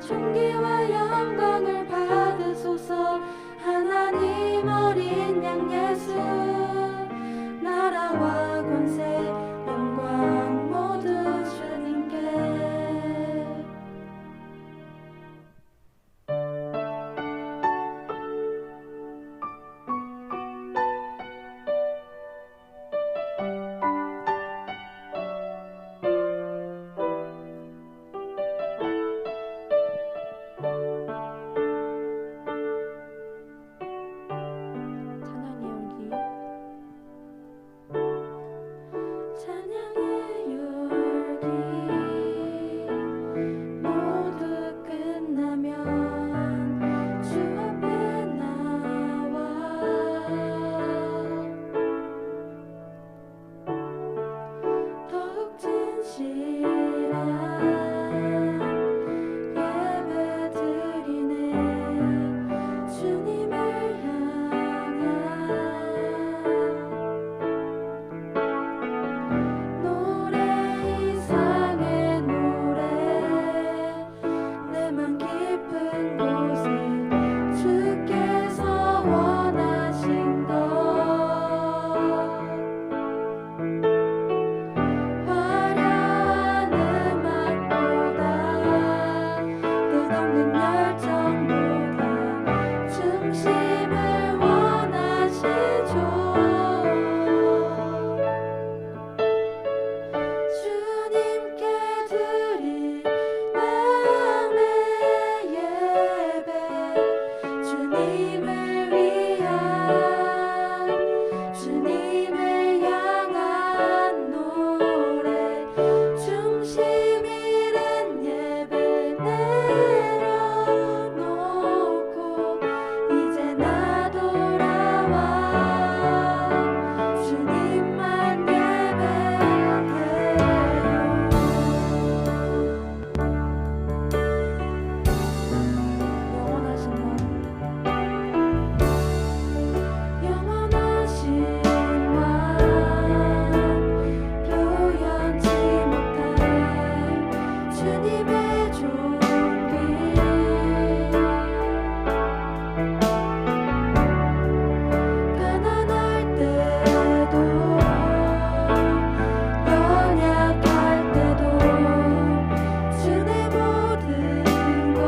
존귀와 영광을 받으소서. 하나님 어린 양 예수, 나라와 권세 영광 모두 주님께. 찬양의 열기 모두 끝나면 주 앞에 나와 더욱 진실한 예배 드리네. 주님을 향한 노래, 이상의 노래, 내맘 깊은 곳에 주께서 원하신 것. 화려한 음악보다 끝없는 열정보다 중심을 원하시죠. 주님께 드릴 마음의 예배, 주님을 위한, 주님을 향한 노래, 중심 잃은 예배 내려놓고 이제 나 돌아와 주님만 영원하신 왕, 표현치 못할 주님의 존귀. 가난할 때도 연약할 때도 주의 모든 것.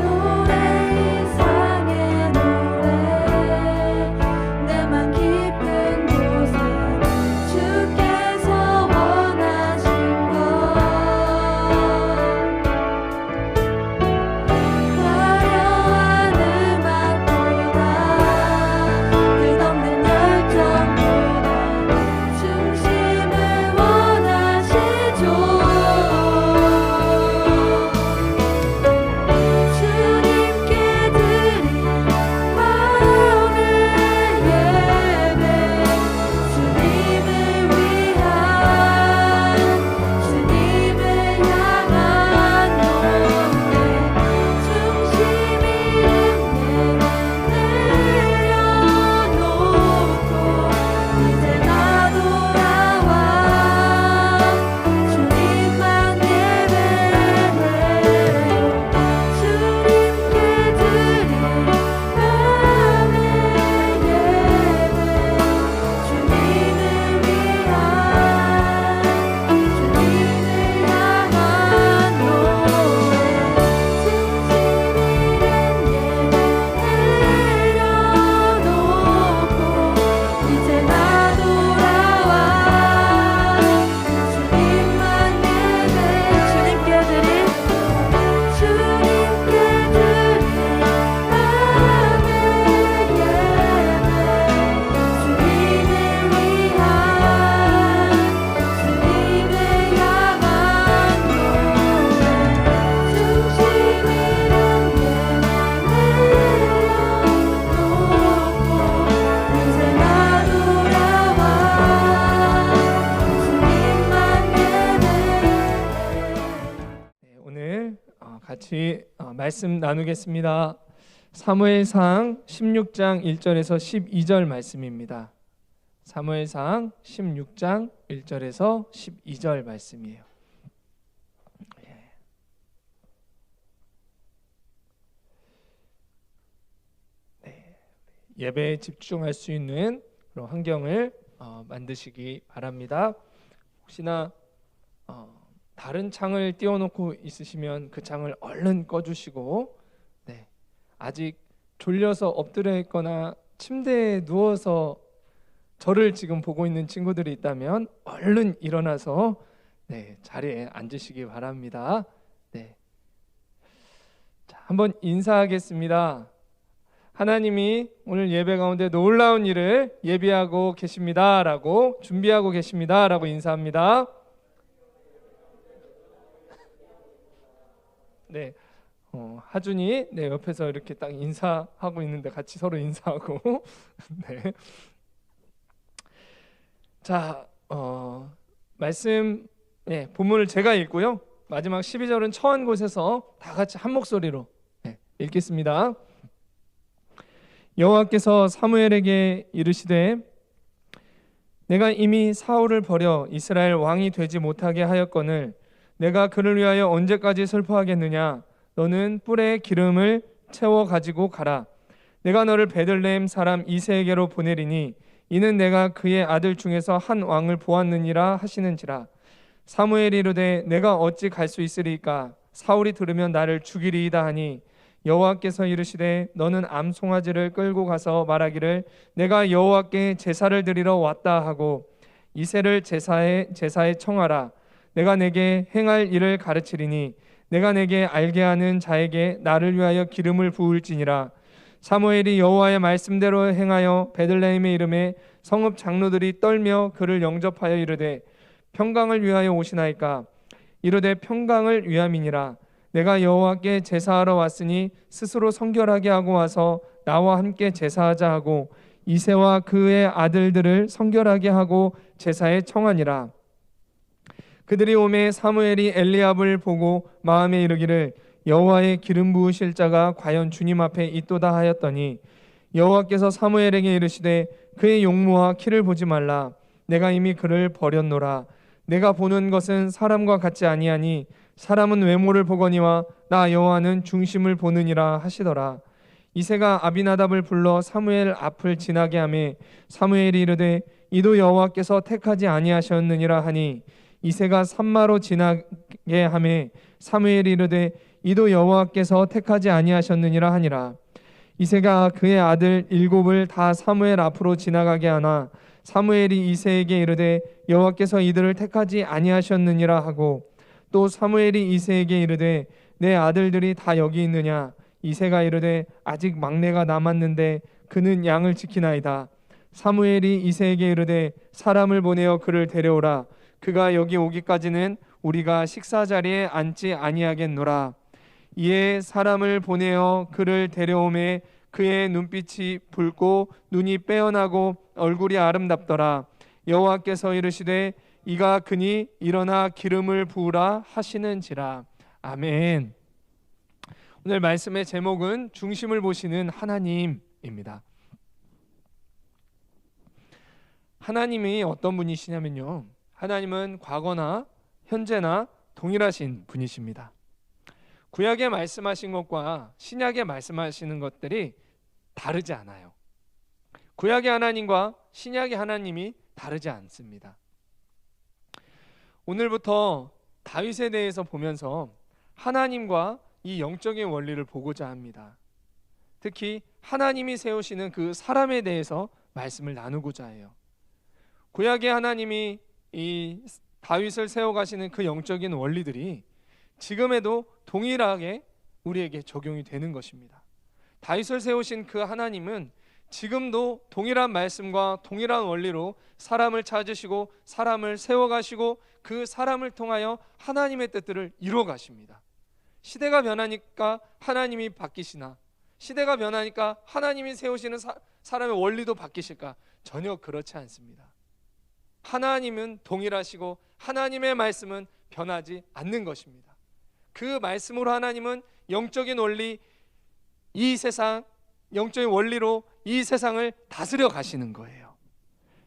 노래, 이상의 노래, 내맘 깊은 곳에 주께서 원하신 것. 화려한 음악보다 끝없는 열정보다 중심을 원하시죠. 주님께 드릴 마음의 예배, 주님을 위한, 주님을 향한 노래, 중심 잃은 예배 내려놓고 이제 나 돌아와 주님만 예배해요. 주님께 드릴 마음의 예배, 주님을 위한, 주님을 향한 노래, 중심 잃은 예배 내려놓고 이제 나 돌아와 주님만 예배. 주님께 드릴 마음의 예배, 주님을 위한, 주님을 향한 노래, 중심 잃은 예배 내려놓고 이제 나 돌아와 주님만 예배. 오늘 같이 말씀 나누겠습니다. 사무엘상 16장 1절에서 12절 말씀입니다. 사무엘상 16장 1절에서 12절 말씀이에요. 예배에 집중할 수 있는 그런 환경을 만드시기 바랍니다. 혹시나 다른 창을 띄워놓고 있으시면 그 창을 얼른 꺼주시고, 아직 졸려서 엎드려 있거나 침대에 누워서 저를 지금 보고 있는 친구들이 있다면 얼른 일어나서 자리에 앉으시기 바랍니다. 자, 한번 인사하겠습니다. 하나님이 오늘 예배 가운데 놀라운 일을 예비하고 계십니다 라고, 준비하고 계십니다 라고 인사합니다. 하준이 옆에서 이렇게 딱 인사하고 있는데 같이 서로 인사하고 자, 말씀 본문을 제가 읽고요, 마지막 12절은 처한 곳에서 다 같이 한 목소리로 읽겠습니다. 여호와께서 사무엘에게 이르시되 내가 이미 사울을 버려 이스라엘 왕이 되지 못하게 하였거늘 내가 그를 위하여 언제까지 슬퍼하겠느냐. 너는 뿔에 기름을 채워 가지고 가라. 내가 너를 베들레헴 사람 이새에게로 보내리니 이는 내가 그의 아들 중에서 한 왕을 보았느니라 하시는지라. 사무엘이 이르되 내가 어찌 갈 수 있으리까. 사울이 들으면 나를 죽이리이다 하니 여호와께서 이르시되 너는 암송아지를 끌고 가서 말하기를 내가 여호와께 제사를 드리러 왔다 하고 이새를 제사에 청하라. 내가 내게 행할 일을 가르치리니 내가 내게 알게 하는 자에게 나를 위하여 기름을 부을지니라. 사무엘이 여호와의 말씀대로 행하여 베들레헴에 이르매 성읍 장로들이 떨며 그를 영접하여 이르되 평강을 위하여 오시나이까. 이르되 평강을 위함이니라. 내가 여호와께 제사하러 왔으니 스스로 성결하게 하고 와서 나와 함께 제사하자 하고 이새와 그의 아들들을 성결하게 하고 제사에 청하니라. 그들이 오매 사무엘이 엘리압을 보고 마음에 이르기를 여호와의 기름 부으실 자가 과연 주님 앞에 있도다 하였더니 여호와께서 사무엘에게 이르시되 그의 용모와 키를 보지 말라. 내가 이미 그를 버렸노라. 내가 보는 것은 사람과 같지 아니하니 사람은 외모를 보거니와 나 여호와는 중심을 보느니라 하시더라. 이새가 아비나답을 불러 사무엘 앞을 지나게 하매 사무엘이 이르되 이도 여호와께서 택하지 아니하셨느니라 하니 이새가 산마로 지나게 하매 사무엘이 이르되 이도 여호와께서 택하지 아니하셨느니라 하니라. 이새가 그의 아들 7을 다 사무엘 앞으로 지나가게 하나 사무엘이 이새에게 이르되 여호와께서 이들을 택하지 아니하셨느니라 하고 또 사무엘이 이새에게 이르되 내 아들들이 다 여기 있느냐. 이새가 이르되 아직 막내가 남았는데 그는 양을 지키나이다. 사무엘이 이새에게 이르되 사람을 보내어 그를 데려오라. 그가 여기 오기까지는 우리가 식사 자리에 앉지 아니하겠노라. 이에 사람을 보내어 그를 데려오매 그의 눈빛이 붉고 눈이 빼어나고 얼굴이 아름답더라. 여호와께서 이르시되 이가 그니 일어나 기름을 부으라 하시는지라. 아멘. 오늘 말씀의 제목은 중심을 보시는 하나님입니다. 하나님이 어떤 분이시냐면요, 하나님은 과거나 현재나 동일하신 분이십니다. 구약에 말씀하신 것과 신약에 말씀하시는 것들이 다르지 않아요. 구약의 하나님과 신약의 하나님이 다르지 않습니다. 오늘부터 다윗에 대해서 보면서 하나님과 이 영적인 원리를 보고자 합니다. 특히 하나님이 세우시는 그 사람에 대해서 말씀을 나누고자 해요. 구약의 하나님이 이 다윗을 세워가시는 그 영적인 원리들이 지금에도 동일하게 우리에게 적용이 되는 것입니다. 다윗을 세우신 그 하나님은 지금도 동일한 말씀과 동일한 원리로 사람을 찾으시고 사람을 세워가시고 그 사람을 통하여 하나님의 뜻들을 이루어가십니다. 시대가 변하니까 하나님이 바뀌시나, 시대가 변하니까 하나님이 세우시는 사람의 원리도 바뀌실까? 전혀 그렇지 않습니다. 하나님은 동일하시고 하나님의 말씀은 변하지 않는 것입니다. 그 말씀으로 하나님은 영적인 원리, 이 세상 영적인 원리로 이 세상을 다스려 가시는 거예요.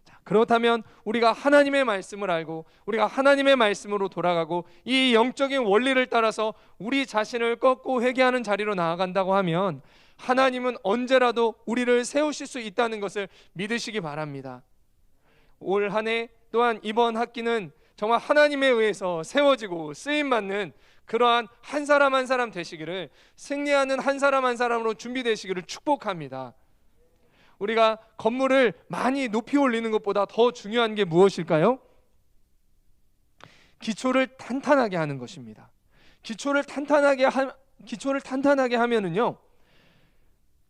자, 그렇다면 우리가 하나님의 말씀을 알고 우리가 하나님의 말씀으로 돌아가고 이 영적인 원리를 따라서 우리 자신을 꺾고 회개하는 자리로 나아간다고 하면 하나님은 언제라도 우리를 세우실 수 있다는 것을 믿으시기 바랍니다. 올 한 해 또한 이번 학기는 정말 하나님에 의해서 세워지고 쓰임받는 그러한 한 사람 한 사람 되시기를, 승리하는 한 사람 한 사람으로 준비되시기를 축복합니다. 우리가 건물을 많이 높이 올리는 것보다 더 중요한 게 무엇일까요? 기초를 탄탄하게 하는 것입니다. 기초를 탄탄하게 하면은요,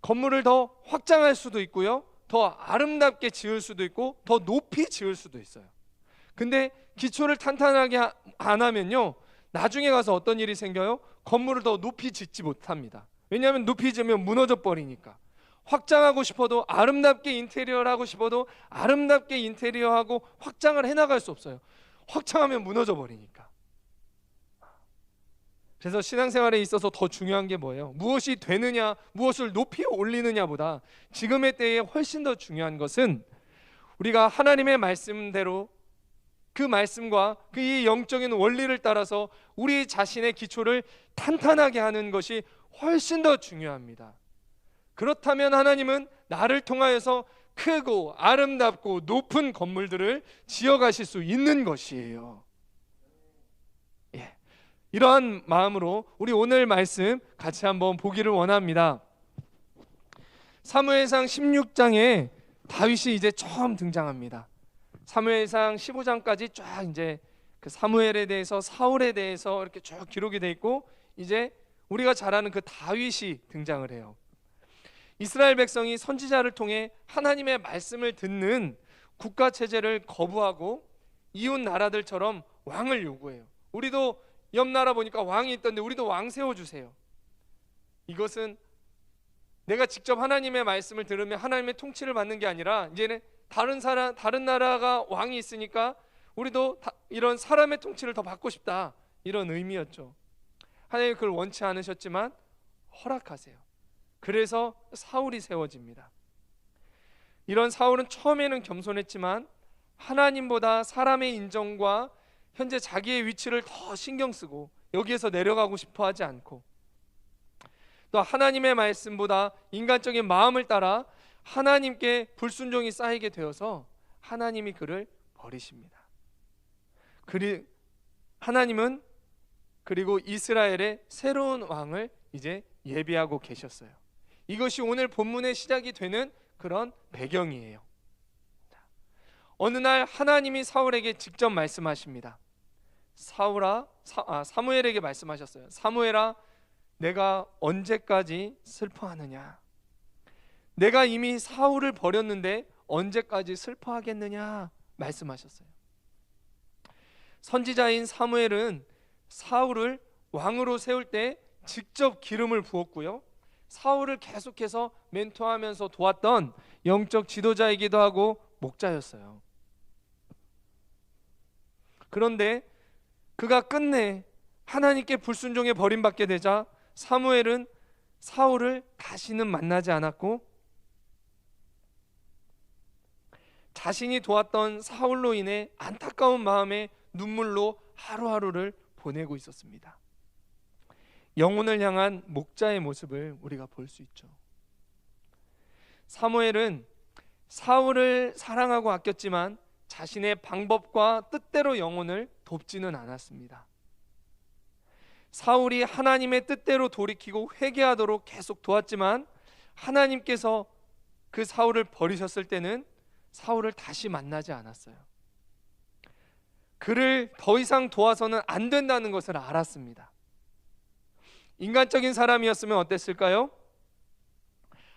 건물을 더 확장할 수도 있고요, 더 아름답게 지을 수도 있고 더 높이 지을 수도 있어요. 근데 기초를 탄탄하게 안 하면요, 나중에 가서 어떤 일이 생겨요? 건물을 더 높이 짓지 못합니다. 왜냐하면 높이 지으면 무너져 버리니까. 확장하고 싶어도, 아름답게 인테리어를 하고 싶어도 아름답게 인테리어하고 확장을 해나갈 수 없어요. 확장하면 무너져 버리니까. 그래서 신앙생활에 있어서 더 중요한 게 뭐예요? 무엇이 되느냐, 무엇을 높이 올리느냐보다 지금의 때에 훨씬 더 중요한 것은 우리가 하나님의 말씀대로 그 말씀과 그 이 영적인 원리를 따라서 우리 자신의 기초를 탄탄하게 하는 것이 훨씬 더 중요합니다. 그렇다면 하나님은 나를 통하여서 크고 아름답고 높은 건물들을 지어가실 수 있는 것이에요. 이러한 마음으로 우리 오늘 말씀 같이 한번 보기를 원합니다. 사무엘상 16장에 다윗이 이제 처음 등장합니다. 사무엘상 15장까지 쫙 이제 그 사무엘에 대해서, 사울에 대해서 이렇게 쭉 기록이 돼 있고, 이제 우리가 잘 아는 그 다윗이 등장을 해요. 이스라엘 백성이 선지자를 통해 하나님의 말씀을 듣는 국가 체제를 거부하고 이웃 나라들처럼 왕을 요구해요. 우리도 옆 나라 보니까 왕이 있던데 우리도 왕 세워주세요. 이것은 내가 직접 하나님의 말씀을 들으면 하나님의 통치를 받는 게 아니라 이제는 다른 나라가 왕이 있으니까 우리도 이런 사람의 통치를 더 받고 싶다, 이런 의미였죠. 하나님이 그걸 원치 않으셨지만 허락하세요. 그래서 사울이 세워집니다. 이런 사울은 처음에는 겸손했지만 하나님보다 사람의 인정과 현재 자기의 위치를 더 신경 쓰고 여기에서 내려가고 싶어 하지 않고, 또 하나님의 말씀보다 인간적인 마음을 따라 하나님께 불순종이 쌓이게 되어서 하나님이 그를 버리십니다. 하나님은 그리고 이스라엘의 새로운 왕을 이제 예비하고 계셨어요. 이것이 오늘 본문의 시작이 되는 그런 배경이에요. 어느 날 하나님이 사울에게 직접 말씀하십니다. 사무엘에게 말씀하셨어요. 사무엘아, 내가 언제까지 슬퍼하느냐? 내가 이미 사울을 버렸는데 언제까지 슬퍼하겠느냐? 말씀하셨어요. 선지자인 사무엘은 사울을 왕으로 세울 때 직접 기름을 부었고요, 사울을 계속해서 멘토하면서 도왔던 영적 지도자이기도 하고 목자였어요. 그런데 그가 끝내 하나님께 불순종에 버림받게 되자 사무엘은 사울을 다시는 만나지 않았고, 자신이 도왔던 사울로 인해 안타까운 마음에 눈물로 하루하루를 보내고 있었습니다. 영혼을 향한 목자의 모습을 우리가 볼 수 있죠. 사무엘은 사울을 사랑하고 아꼈지만 자신의 방법과 뜻대로 영혼을 돕지는 않았습니다. 사울이 하나님의 뜻대로 돌이키고 회개하도록 계속 도왔지만 하나님께서 그 사울을 버리셨을 때는 사울을 다시 만나지 않았어요. 그를 더 이상 도와서는 안 된다는 것을 알았습니다. 인간적인 사람이었으면 어땠을까요?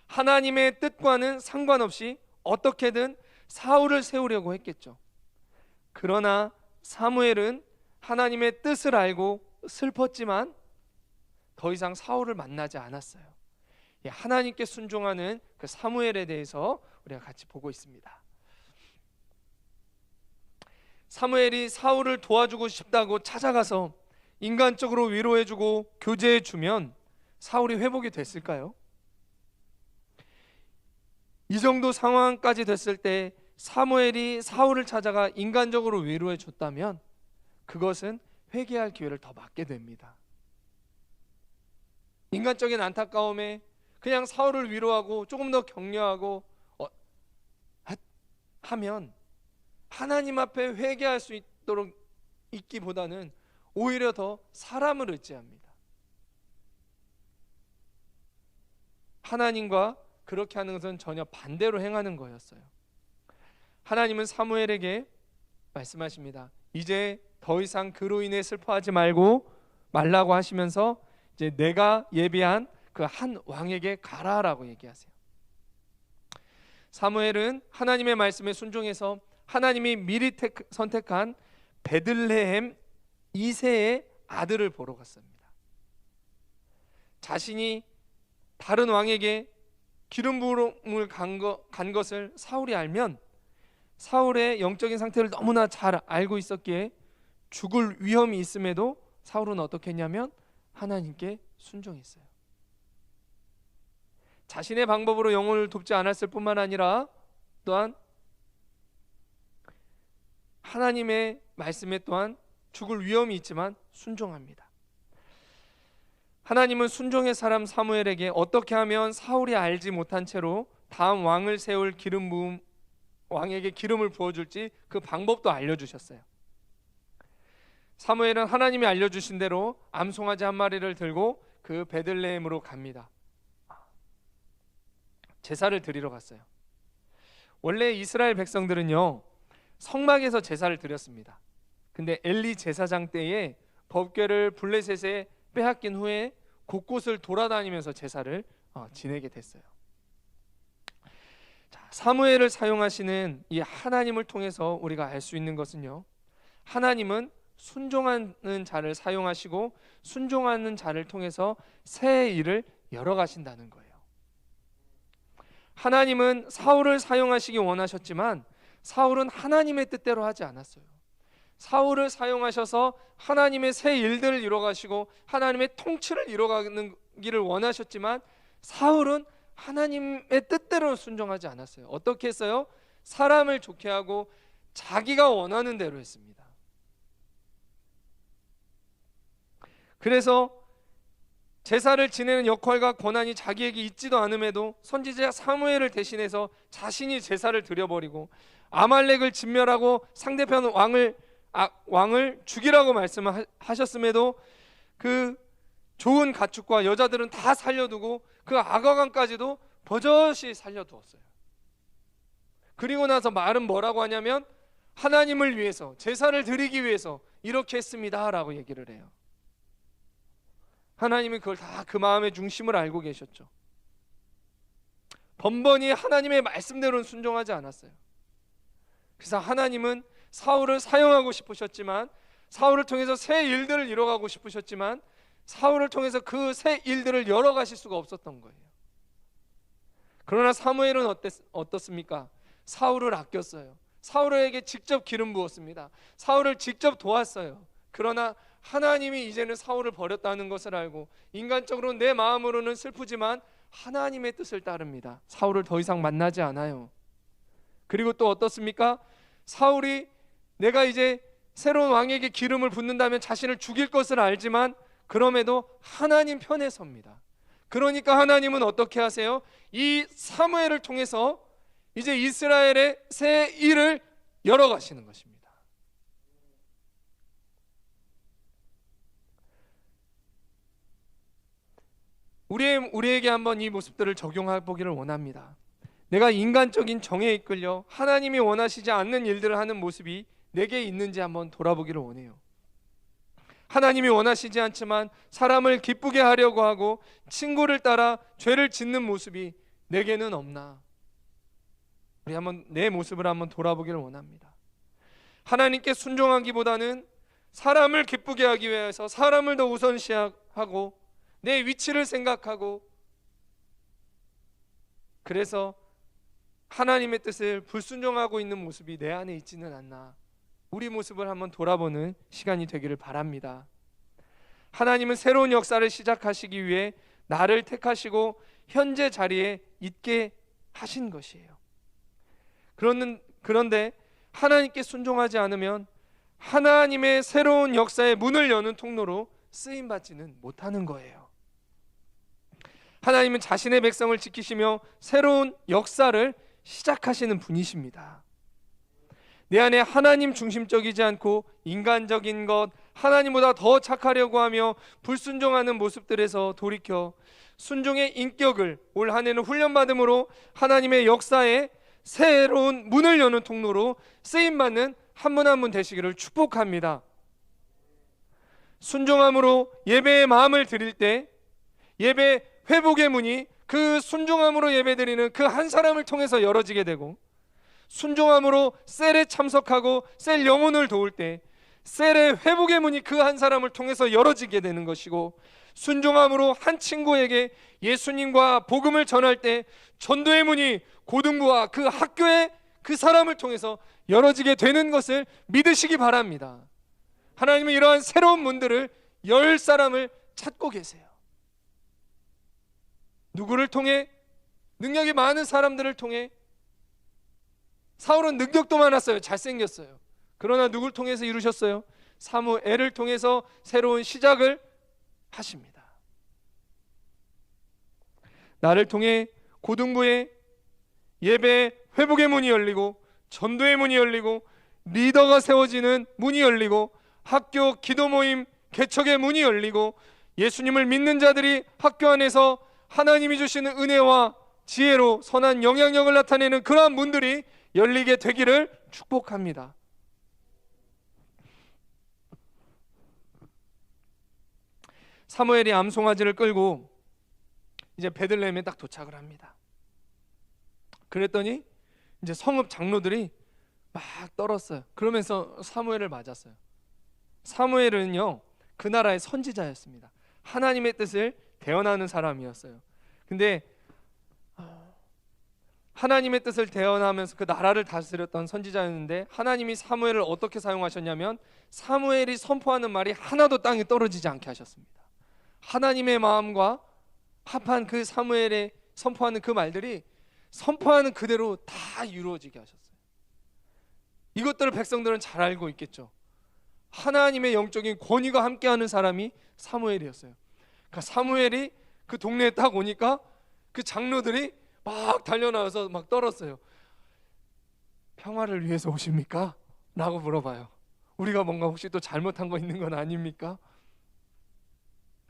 하나님의 뜻과는 상관없이 어떻게든 사울을 세우려고 했겠죠. 그러나 사무엘은 하나님의 뜻을 알고 슬펐지만 더 이상 사울을 만나지 않았어요. 하나님께 순종하는 그 사무엘에 대해서 우리가 같이 보고 있습니다. 사무엘이 사울을 도와주고 싶다고 찾아가서 인간적으로 위로해주고 교제해주면 사울이 회복이 됐을까요? 이 정도 상황까지 됐을 때 사무엘이 사울을 찾아가 인간적으로 위로해 줬다면 그것은 회개할 기회를 더 맞게 됩니다. 인간적인 안타까움에 그냥 사울을 위로하고 조금 더 격려하고 하면 하나님 앞에 회개할 수 있도록 있기보다는 오히려 더 사람을 의지합니다. 하나님과 그렇게 하는 것은 전혀 반대로 행하는 거였어요. 하나님은 사무엘에게 말씀하십니다. 이제 더 이상 그로 인해 슬퍼하지 말라고 하시면서 이제 내가 예비한 그 한 왕에게 가라라고 얘기하세요. 사무엘은 하나님의 말씀에 순종해서 하나님이 미리 선택한 베들레헴 이새의 아들을 보러 갔습니다. 자신이 다른 왕에게 기름 부음을 간 것을 사울이 알면 사울의 영적인 상태를 너무나 잘 알고 있었기에 죽을 위험이 있음에도 사울은 어떻게 했냐면 하나님께 순종했어요. 자신의 방법으로 영혼을 돕지 않았을 뿐만 아니라 또한 하나님의 말씀에 또한 죽을 위험이 있지만 순종합니다. 하나님은 순종의 사람 사무엘에게 어떻게 하면 사울이 알지 못한 채로 다음 왕을 세울 왕에게 기름을 부어줄지 그 방법도 알려주셨어요. 사무엘은 하나님이 알려주신 대로 암송아지 한 마리를 들고 그 베들레헴으로 갑니다. 제사를 드리러 갔어요. 원래 이스라엘 백성들은요 성막에서 제사를 드렸습니다. 근데 엘리 제사장 때에 법궤를 블레셋에 빼앗긴 후에 곳곳을 돌아다니면서 제사를 지내게 됐어요. 사무엘을 사용하시는 이 하나님을 통해서 우리가 알 수 있는 것은요, 하나님은 순종하는 자를 사용하시고 순종하는 자를 통해서 새 일을 열어가신다는 거예요. 하나님은 사울을 사용하시기 원하셨지만 사울은 하나님의 뜻대로 하지 않았어요. 사울을 사용하셔서 하나님의 새 일들을 이뤄가시고 하나님의 통치를 이뤄가는 길을 원하셨지만 사울은 하나님의 뜻대로 순종하지 않았어요. 어떻게 했어요? 사람을 좋게 하고 자기가 원하는 대로 했습니다. 그래서 제사를 지내는 역할과 권한이 자기에게 있지도 않음에도 선지자 사무엘을 대신해서 자신이 제사를 드려버리고 아말렉을 진멸하고 상대편 왕을 죽이라고 말씀하셨음에도 그 좋은 가축과 여자들은 다 살려두고 그 아가간까지도 버젓이 살려두었어요. 그리고 나서 말은 뭐라고 하냐면 하나님을 위해서 제사를 드리기 위해서 이렇게 했습니다 라고 얘기를 해요. 하나님이 그걸 다 그 마음의 중심을 알고 계셨죠. 번번이 하나님의 말씀대로는 순종하지 않았어요. 그래서 하나님은 사울을 사용하고 싶으셨지만 사울을 통해서 새 일들을 이뤄가고 싶으셨지만 사울을 통해서 그 새 일들을 열어가실 수가 없었던 거예요. 그러나 사무엘은 어떻습니까? 사울을 아꼈어요. 사울에게 직접 기름 부었습니다. 사울을 직접 도왔어요. 그러나 하나님이 이제는 사울을 버렸다는 것을 알고 인간적으로 내 마음으로는 슬프지만 하나님의 뜻을 따릅니다. 사울을 더 이상 만나지 않아요. 그리고 또 어떻습니까? 사울이 내가 이제 새로운 왕에게 기름을 붓는다면 자신을 죽일 것을 알지만 그럼에도 하나님 편에 섭니다. 그러니까 하나님은 어떻게 하세요? 이 사무엘을 통해서 이제 이스라엘의 새 일을 열어가시는 것입니다. 우리에게 한번 이 모습들을 적용해 보기를 원합니다. 내가 인간적인 정에 이끌려 하나님이 원하시지 않는 일들을 하는 모습이 내게 있는지 한번 돌아보기를 원해요. 하나님이 원하시지 않지만 사람을 기쁘게 하려고 하고 친구를 따라 죄를 짓는 모습이 내게는 없나? 우리 한번 내 모습을 한번 돌아보기를 원합니다. 하나님께 순종하기보다는 사람을 기쁘게 하기 위해서 사람을 더 우선시하고 내 위치를 생각하고 그래서 하나님의 뜻을 불순종하고 있는 모습이 내 안에 있지는 않나? 우리 모습을 한번 돌아보는 시간이 되기를 바랍니다. 하나님은 새로운 역사를 시작하시기 위해 나를 그런데 하나님께 순종하지 않으면 하나님의 새로운 역사의 문을 여는 통로로 쓰임받지는 못하는 거예요. 하나님은 자신의 백성을 지키시며 새로운 역사를 시작하시는 분이십니다. 내 안에 하나님 중심적이지 않고 인간적인 것, 하나님보다 더 착하려고 하며 불순종하는 모습들에서 돌이켜 순종의 인격을 올 한 해는 훈련받음으로 하나님의 역사에 새로운 문을 여는 통로로 쓰임받는 한 분 한 분 되시기를 축복합니다. 순종함으로 예배의 마음을 드릴 때 예배 회복의 문이 그 순종함으로 예배드리는 그 한 사람을 통해서 열어지게 되고, 순종함으로 셀에 참석하고 셀 영혼을 도울 때 셀의 회복의 문이 그 한 사람을 통해서 열어지게 되는 것이고, 순종함으로 한 친구에게 예수님과 복음을 전할 때 전도의 문이 고등부와 그 학교의 그 사람을 통해서 열어지게 되는 것을 믿으시기 바랍니다. 하나님은 이러한 새로운 문들을 열 사람을 찾고 계세요. 누구를 통해? 능력이 많은 사람들을 통해. 사울은 능력도 많았어요. 잘생겼어요. 그러나 누굴 통해서 이루셨어요? 사무엘을 통해서 새로운 시작을 하십니다. 나를 통해 고등부의 예배 회복의 문이 열리고, 전도의 문이 열리고, 리더가 세워지는 문이 열리고, 학교 기도 모임 개척의 문이 열리고, 예수님을 믿는 자들이 학교 안에서 하나님이 주시는 은혜와 지혜로 선한 영향력을 나타내는 그러한 문들이 열리게 되기를 축복합니다. 사무엘이 암송아지를 끌고 이제 베들레헴에 딱 도착을 합니다. 그랬더니 이제 성읍 장로들이 막 떨었어요. 그러면서 사무엘을 맞았어요. 사무엘은요, 그 나라의 선지자였습니다. 하나님의 뜻을 대언하는 사람이었어요. 근데 하나님의 뜻을 대언하면서 그 나라를 다스렸던 선지자였는데, 하나님이 사무엘을 어떻게 사용하셨냐면 사무엘이 선포하는 말이 하나도 땅에 떨어지지 않게 하셨습니다. 하나님의 마음과 합한 그 사무엘의 선포하는 그 말들이 선포하는 그대로 다 이루어지게 하셨어요. 이것들을 백성들은 잘 알고 있겠죠. 하나님의 영적인 권위가 함께하는 사람이 사무엘이었어요. 그러니까 사무엘이 그 동네에 딱 오니까 그 장로들이 막 달려나와서 막 떨었어요. 평화를 위해서 오십니까? 라고 물어봐요. 우리가 뭔가 혹시 또 잘못한 거 있는 건 아닙니까?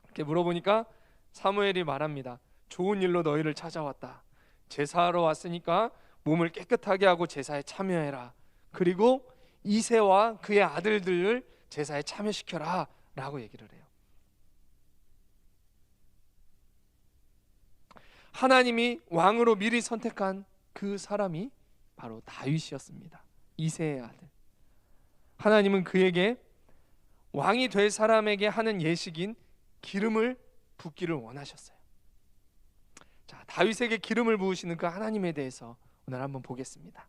이렇게 물어보니까 사무엘이 말합니다. 좋은 일로 너희를 찾아왔다. 제사하러 왔으니까 몸을 깨끗하게 하고 제사에 참여해라. 그리고 이새와 그의 아들들을 제사에 참여시켜라 라고 얘기를 해요. 하나님이 왕으로 미리 선택한 그 사람이 바로 다윗이었습니다. 이새의 아들. 하나님은 그에게 왕이 될 사람에게 하는 예식인 기름을 붓기를 원하셨어요. 자, 다윗에게 기름을 부으시는 그 하나님에 대해서 오늘 한번 보겠습니다.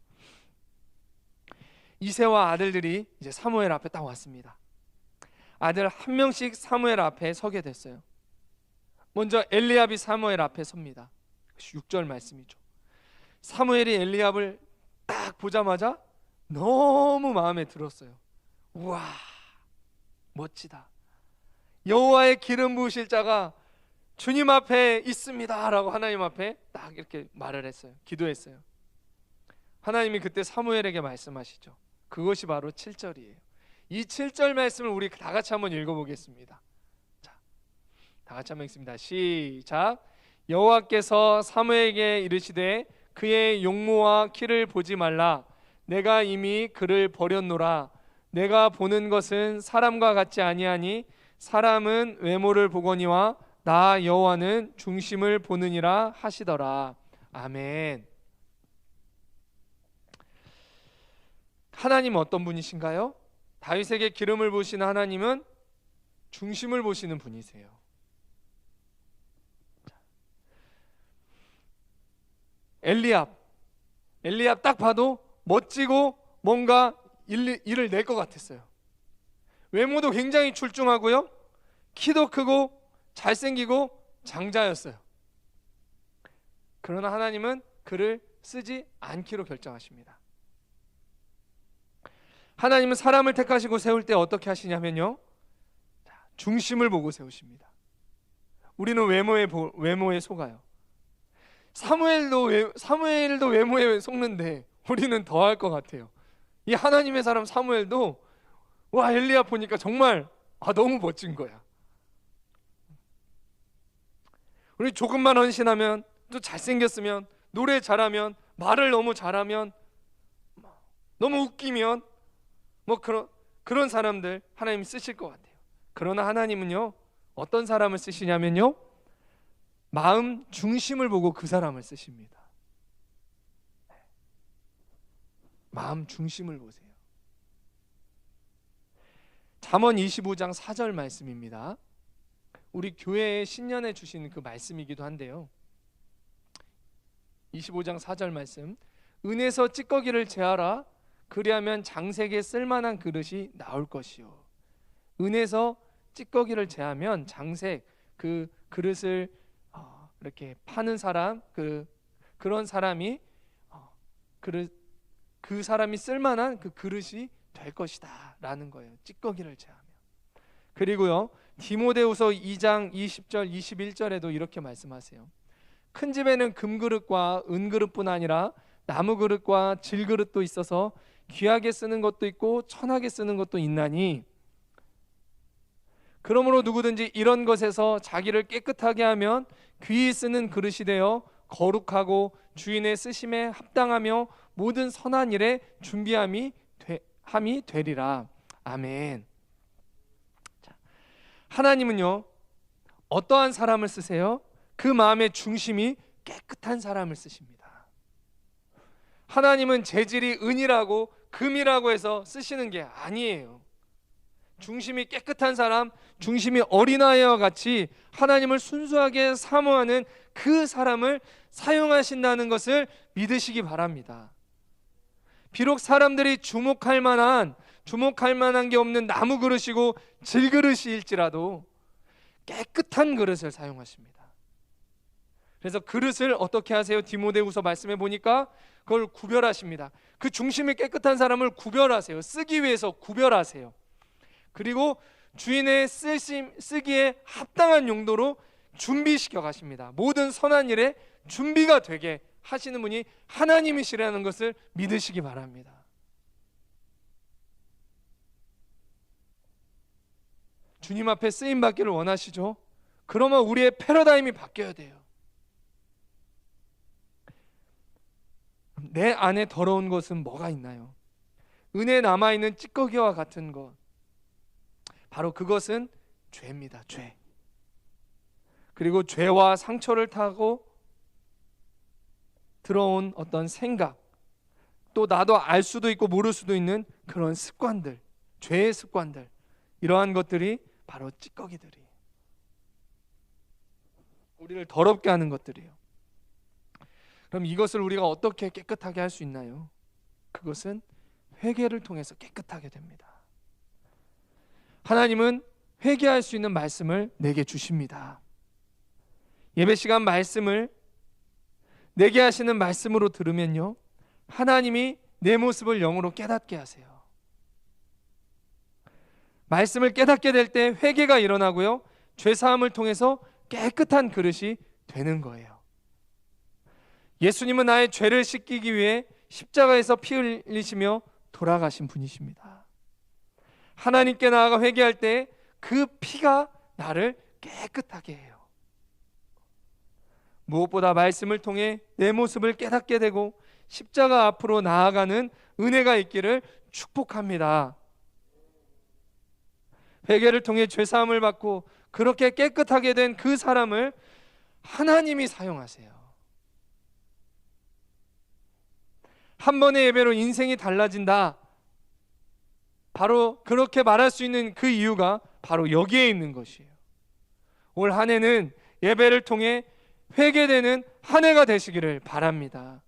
이새와 아들들이 이제 사무엘 앞에 딱 왔습니다. 아들 한 명씩 사무엘 앞에 서게 됐어요. 먼저 엘리압이 사무엘 앞에 섭니다. 6절 말씀이죠. 사무엘이 엘리압을 딱 보자마자 너무 마음에 들었어요. 우와, 멋지다. 여호와의 기름 부으실 자가 주님 앞에 있습니다 라고 하나님 앞에 딱 이렇게 말을 했어요. 기도했어요. 하나님이 그때 사무엘에게 말씀하시죠. 그것이 바로 7절이에요. 이 7절 말씀을 우리 다 같이 한번 읽어보겠습니다. 자, 다 같이 한번 읽습니다. 시작. 여호와께서 사무엘에게 이르시되 그의 용모와 키를 보지 말라. 내가 이미 그를 버렸노라. 내가 보는 것은 사람과 같지 아니하니 사람은 외모를 보거니와 나 여호와는 중심을 보느니라 하시더라. 아멘. 하나님은 어떤 분이신가요? 다윗에게 기름을 부으시는 하나님은 중심을 보시는 분이세요. 엘리압 딱 봐도 멋지고 뭔가 일을 낼 것 같았어요. 외모도 굉장히 출중하고요, 키도 크고 잘생기고 장자였어요. 그러나 하나님은 그를 쓰지 않기로 결정하십니다. 하나님은 사람을 택하시고 세울 때 어떻게 하시냐면요, 중심을 보고 세우십니다. 우리는 외모에 속아요. 사무엘도 외모에 속는데 우리는 더 할 것 같아요. 이 하나님의 사람 사무엘도 와, 엘리야 보니까 정말 너무 멋진 거야. 우리 조금만 헌신하면, 또 잘생겼으면, 노래 잘하면, 말을 너무 잘하면, 너무 웃기면 그런 사람들 하나님 쓰실 것 같아요. 그러나 하나님은요, 어떤 사람을 쓰시냐면요, 마음 중심을 보고 그 사람을 쓰십니다. 마음 중심을 보세요. 잠언 25장 4절 말씀입니다. 우리 교회에 신년에 주신 그 말씀이기도 한데요, 25장 4절 말씀, 은에서 찌꺼기를 제하라. 그리하면 장색에 쓸만한 그릇이 나올 것이요. 은에서 찌꺼기를 제하면 장색, 그 그릇을 이렇게 파는 사람, 그런 사람이 그 사람이 쓸만한 그 그릇이 될 것이다 라는 거예요. 찌꺼기를 제하면. 그리고요, 디모데후서 2장 20절 21절에도 이렇게 말씀하세요. 큰 집에는 금그릇과 은그릇뿐 아니라 나무그릇과 질그릇도 있어서 귀하게 쓰는 것도 있고 천하게 쓰는 것도 있나니, 그러므로 누구든지 이런 것에서 자기를 깨끗하게 하면 귀히 쓰는 그릇이 되어 거룩하고 주인의 쓰심에 합당하며 모든 선한 일에 준비함이 되리라. 아멘. 자, 하나님은요, 어떠한 사람을 쓰세요? 그 마음의 중심이 깨끗한 사람을 쓰십니다. 하나님은 재질이 은이라고 금이라고 해서 쓰시는 게 아니에요. 중심이 깨끗한 사람, 중심이 어린아이와 같이 하나님을 순수하게 사모하는 그 사람을 사용하신다는 것을 믿으시기 바랍니다. 비록 사람들이 주목할 만한 게 없는 나무 그릇이고 질그릇일지라도 깨끗한 그릇을 사용하십니다. 그래서 그릇을 어떻게 하세요? 디모데후서 말씀해 보니까 그걸 구별하십니다. 그 중심이 깨끗한 사람을 구별하세요. 쓰기 위해서 구별하세요. 그리고 주인의 쓰기에 합당한 용도로 준비시켜 가십니다. 모든 선한 일에 준비가 되게 하시는 분이 하나님이시라는 것을 믿으시기 바랍니다. 주님 앞에 쓰임 받기를 원하시죠? 그러면 우리의 패러다임이 바뀌어야 돼요. 내 안에 더러운 것은 뭐가 있나요? 은에 남아있는 찌꺼기와 같은 것, 바로 그것은 죄입니다. 죄. 그리고 죄와 상처를 타고 들어온 어떤 생각, 또 나도 알 수도 있고 모를 수도 있는 그런 습관들, 죄의 습관들, 이러한 것들이 바로 찌꺼기들이에요. 우리를 더럽게 하는 것들이에요. 그럼 이것을 우리가 어떻게 깨끗하게 할 수 있나요? 그것은 회개를 통해서 깨끗하게 됩니다. 하나님은 회개할 수 있는 말씀을 내게 주십니다. 예배 시간 말씀을 내게 하시는 말씀으로 들으면요, 하나님이 내 모습을 영으로 깨닫게 하세요. 말씀을 깨닫게 될 때 회개가 일어나고요, 죄사함을 통해서 깨끗한 그릇이 되는 거예요. 예수님은 나의 죄를 씻기기 위해 십자가에서 피 흘리시며 돌아가신 분이십니다. 하나님께 나아가 회개할 때 그 피가 나를 깨끗하게 해요. 무엇보다 말씀을 통해 내 모습을 깨닫게 되고 십자가 앞으로 나아가는 은혜가 있기를 축복합니다. 회개를 통해 죄사함을 받고 그렇게 깨끗하게 된 그 사람을 하나님이 사용하세요. 한 번의 예배로 인생이 달라진다, 바로 그렇게 말할 수 있는 그 이유가 바로 여기에 있는 것이에요. 올 한 해는 예배를 통해 회개되는 한 해가 되시기를 바랍니다.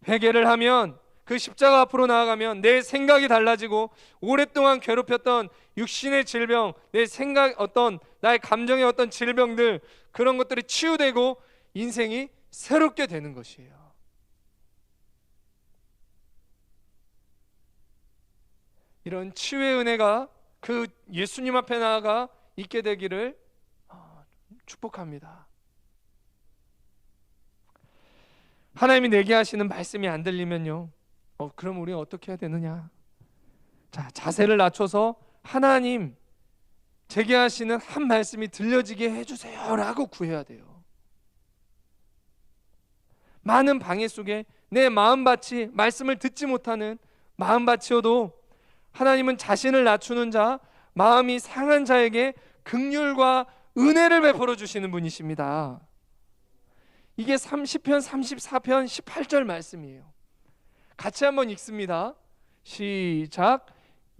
회개를 하면, 그 십자가 앞으로 나아가면 내 생각이 달라지고 오랫동안 괴롭혔던 육신의 질병, 내 생각, 나의 감정의 어떤 질병들, 그런 것들이 치유되고 인생이 새롭게 되는 것이에요. 이런 치유의 은혜가 그 예수님 앞에 나아가 있게 되기를 축복합니다. 하나님이 내게 하시는 말씀이 안 들리면요, 그럼 우리가 어떻게 해야 되느냐? 자, 자세를 낮춰서 하나님, 제게 하시는 한 말씀이 들려지게 해주세요 라고 구해야 돼요. 많은 방해 속에 내 마음밭이 말씀을 듣지 못하는 마음밭이어도 하나님은 자신을 낮추는 자, 마음이 상한 자에게 긍휼과 은혜를 베풀어 주시는 분이십니다. 이게 30편 34편 18절 말씀이에요. 같이 한번 읽습니다. 시작.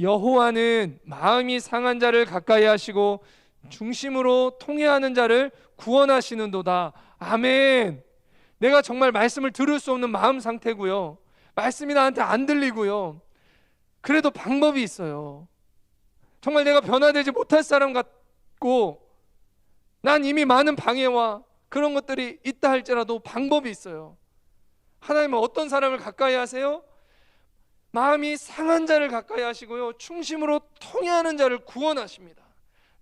여호와는 마음이 상한 자를 가까이 하시고 중심으로 통회하는 자를 구원하시는도다. 아멘. 내가 정말 말씀을 들을 수 없는 마음 상태고요, 말씀이 나한테 안 들리고요, 그래도 방법이 있어요. 정말 내가 변화되지 못할 사람 같고 난 이미 많은 방해와 그런 것들이 있다 할지라도 방법이 있어요. 하나님은 어떤 사람을 가까이 하세요? 마음이 상한 자를 가까이 하시고요, 중심으로 통회하는 자를 구원하십니다.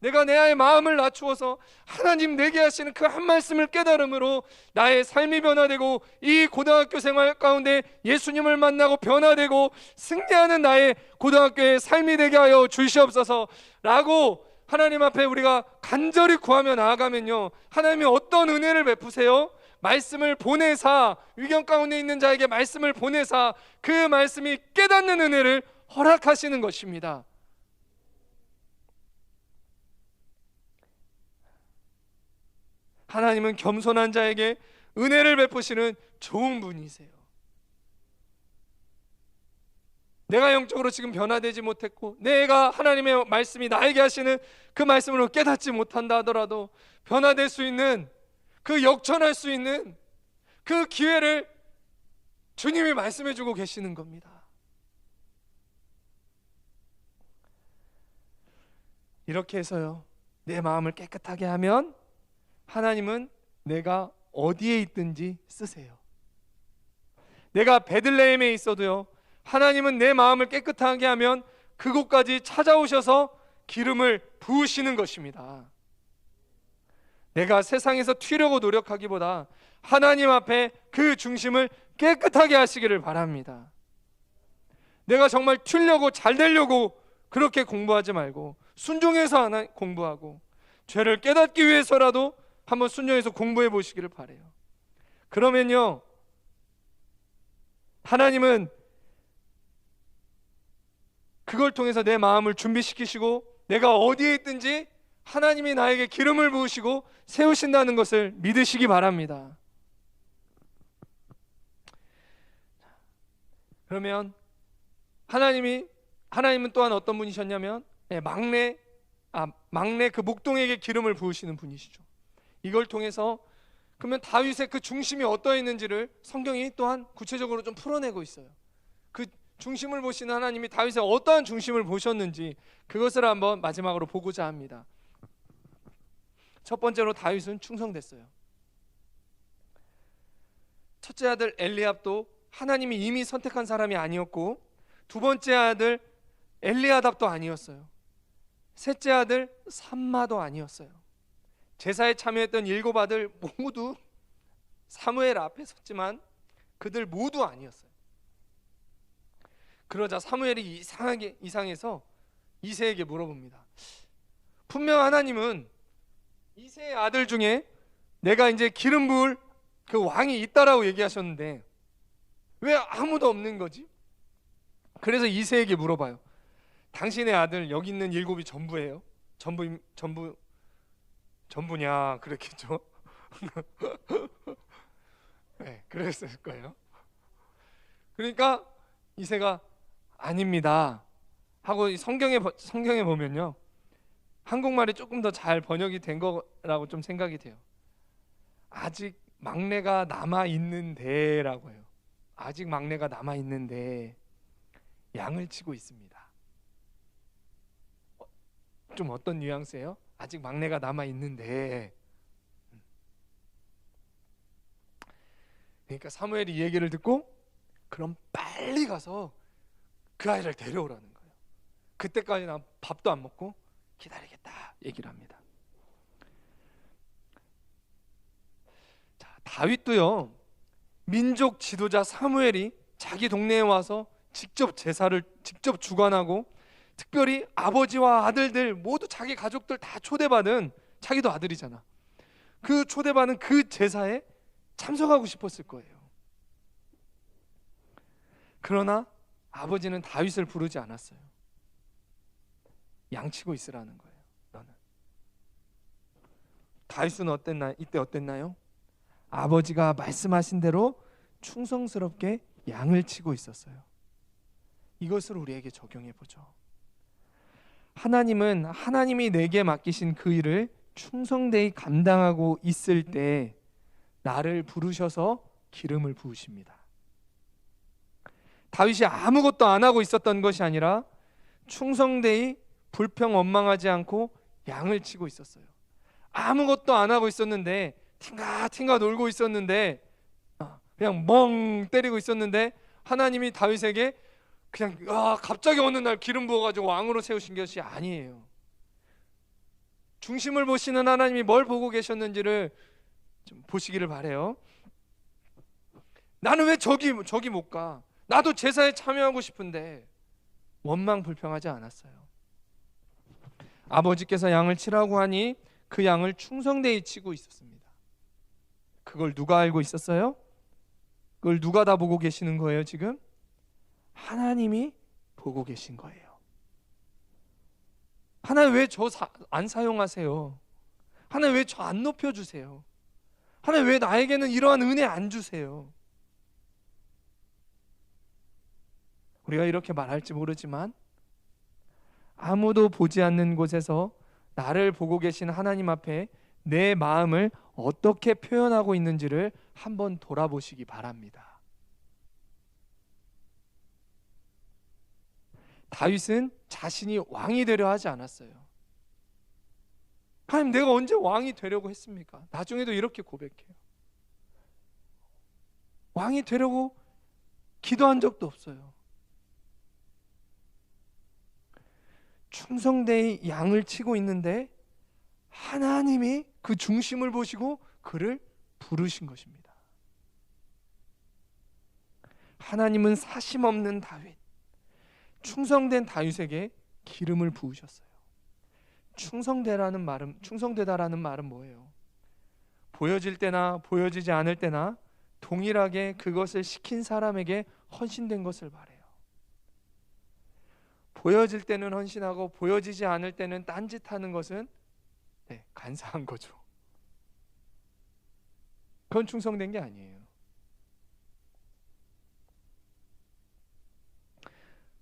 내가 내 아의 마음을 낮추어서 하나님 내게 하시는 그 한 말씀을 깨달음으로 나의 삶이 변화되고 이 고등학교 생활 가운데 예수님을 만나고 변화되고 승리하는 나의 고등학교의 삶이 되게 하여 주시옵소서 라고 하나님 앞에 우리가 간절히 구하며 나아가면요, 하나님이 어떤 은혜를 베푸세요? 말씀을 보내사, 위경 가운데 있는 자에게 말씀을 보내사 그 말씀이 깨닫는 은혜를 허락하시는 것입니다. 하나님은 겸손한 자에게 은혜를 베푸시는 좋은 분이세요. 내가 영적으로 지금 변화되지 못했고 내가 하나님의 말씀이 나에게 하시는 그 말씀으로 깨닫지 못한다 하더라도 변화될 수 있는, 그 역전할 수 있는 그 기회를 주님이 말씀해 주고 계시는 겁니다. 이렇게 해서요, 내 마음을 깨끗하게 하면 하나님은 내가 어디에 있든지 쓰세요. 내가 베들레헴에 있어도요, 하나님은 내 마음을 깨끗하게 하면 그곳까지 찾아오셔서 기름을 부으시는 것입니다. 내가 세상에서 튀려고 노력하기보다 하나님 앞에 그 중심을 깨끗하게 하시기를 바랍니다. 내가 정말 튀려고 잘 되려고 그렇게 공부하지 말고 순종해서 하나 공부하고 죄를 깨닫기 위해서라도 한번 순종해서 공부해 보시기를 바라요. 그러면요, 하나님은 그걸 통해서 내 마음을 준비시키시고 내가 어디에 있든지 하나님이 나에게 기름을 부으시고 세우신다는 것을 믿으시기 바랍니다. 그러면 하나님은 또한 어떤 분이셨냐면 막내 그 목동에게 기름을 부으시는 분이시죠. 이걸 통해서 그러면 다윗의 그 중심이 어떠했는지를 성경이 또한 구체적으로 좀 풀어내고 있어요. 그 중심을 보시는 하나님이 다윗의 어떠한 중심을 보셨는지 그것을 한번 마지막으로 보고자 합니다. 첫 번째로 다윗은 충성됐어요. 첫째 아들 엘리압도 하나님이 이미 선택한 사람이 아니었고, 두 번째 아들 엘리아답도 아니었어요. 셋째 아들 삼마도 아니었어요. 제사에 참여했던 7 아들 모두 사무엘 앞에 섰지만 그들 모두 아니었어요. 그러자 사무엘이 이상해서 이새에게 물어봅니다. 분명 하나님은 이새의 아들 중에 내가 이제 기름 부을 그 왕이 있다라고 얘기하셨는데 왜 아무도 없는 거지? 그래서 이새에게 물어봐요. 당신의 아들 여기 있는 7이 전부예요? 전부냐 그랬겠죠. 네, 그랬을 거예요. 그러니까 이새가 아닙니다 하고 성경에 보면요, 한국말이 조금 더 잘 번역이 된 거라고 좀 생각이 돼요. 아직 막내가 남아 있는데라고 해요. 아직 막내가 남아 있는데 양을 치고 있습니다. 좀 어떤 뉘앙스예요? 아직 막내가 남아 있는데. 그러니까 사무엘이 이 얘기를 듣고 그럼 빨리 가서 그 아이를 데려오라는 거예요. 그때까지 난 밥도 안 먹고 기다리겠다 얘기를 합니다. 자, 다윗도요, 민족 지도자 사무엘이 자기 동네에 와서 직접 제사를 직접 주관하고, 특별히 아버지와 아들들 모두 자기 가족들 다 초대받은, 자기도 아들이잖아, 그 초대받은 그 제사에 참석하고 싶었을 거예요. 그러나 아버지는 다윗을 부르지 않았어요. 양치고 있으라는 거예요. 너는. 다윗은 이때 어땠나요? 아버지가 말씀하신 대로 충성스럽게 양을 치고 있었어요. 이것을 우리에게 적용해 보죠. 하나님은 하나님이 내게 맡기신 그 일을 충성되이 감당하고 있을 때 나를 부르셔서 기름을 부으십니다. 다윗이 아무것도 안 하고 있었던 것이 아니라 충성되이 불평원망하지 않고 양을 치고 있었어요. 아무것도 안 하고 있었는데, 팅가팅가 놀고 있었는데, 그냥 멍 때리고 있었는데 하나님이 다윗에게 그냥 갑자기 어느 날 기름 부어가지고 왕으로 세우신 것이 아니에요. 중심을 보시는 하나님이 뭘 보고 계셨는지를 좀 보시기를 바래요. 나는 왜 저기 못 가? 나도 제사에 참여하고 싶은데. 원망 불평하지 않았어요. 아버지께서 양을 치라고 하니 그 양을 충성되이 치고 있었습니다. 그걸 누가 알고 있었어요? 그걸 누가 다 보고 계시는 거예요 지금? 하나님이 보고 계신 거예요. 하나님 왜 저 안 사용하세요? 하나님 왜 저 안 높여주세요? 하나님 왜 나에게는 이러한 은혜 안 주세요? 우리가 이렇게 말할지 모르지만 아무도 보지 않는 곳에서 나를 보고 계신 하나님 앞에 내 마음을 어떻게 표현하고 있는지를 한번 돌아보시기 바랍니다. 다윗은 자신이 왕이 되려 하지 않았어요. 하나님, 내가 언제 왕이 되려고 했습니까? 나중에도 이렇게 고백해요. 왕이 되려고 기도한 적도 없어요. 충성되이 양을 치고 있는데 하나님이 그 중심을 보시고 그를 부르신 것입니다. 하나님은 사심 없는 다윗, 충성된 다윗에게 기름을 부으셨어요. 충성되다라는 말은 뭐예요? 보여질 때나 보여지지 않을 때나 동일하게 그것을 시킨 사람에게 헌신된 것을 말해요. 보여질 때는 헌신하고 보여지지 않을 때는 딴짓하는 것은 간사한 거죠. 그건 충성된 게 아니에요.